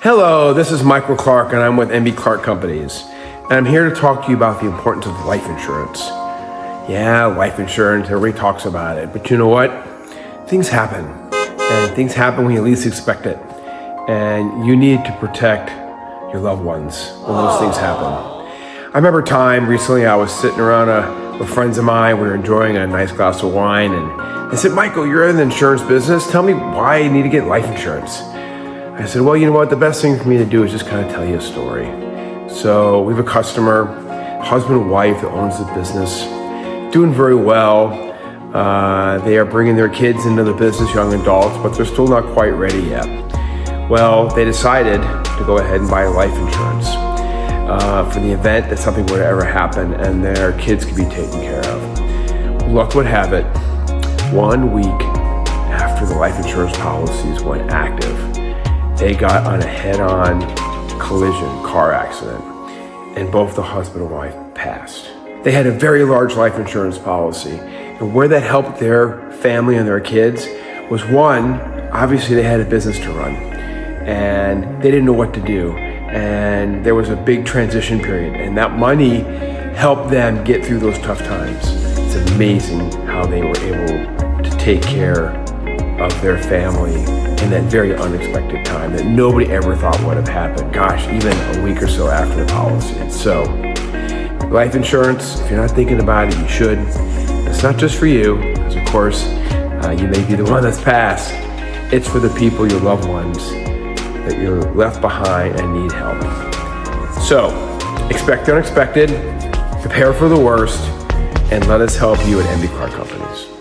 Hello, this is Michael Clark and I'm with MB Clark Companies. And I'm here to talk to you about the importance of life insurance. Yeah, life insurance, everybody talks about it. But you know what? Things happen. And things happen when you least expect it. And you need to protect your loved ones when those things happen. I remember a time recently I was sitting around with friends of mine. We were enjoying a nice glass of wine. And I said, Michael, you're in the insurance business. Tell me why you need to get life insurance. I said, well, you know what? The best thing for me to do is just kind of tell you a story. So we have a customer, husband and wife that owns the business, doing very well. They are bringing their kids into the business, young adults, but they're still not quite ready yet. Well, they decided to go ahead and buy life insurance for the event that something were to ever happen and their kids could be taken care of. Luck would have it, 1 week after the life insurance policies went active, they got on a head-on collision car accident, and both the husband and wife passed. They had a very large life insurance policy, and where that helped their family and their kids was, one, obviously they had a business to run, and they didn't know what to do, and there was a big transition period, and that money helped them get through those tough times. It's amazing how they were able to take care of their family in that very unexpected time that nobody ever thought would have happened. Gosh, even a week or so after the policy. So, life insurance, if you're not thinking about it, you should. It's not just for you, because of course, you may be the one that's passed. It's for the people, your loved ones, that you're left behind and need help. So, expect the unexpected, prepare for the worst, and let us help you at MB Clark Companies.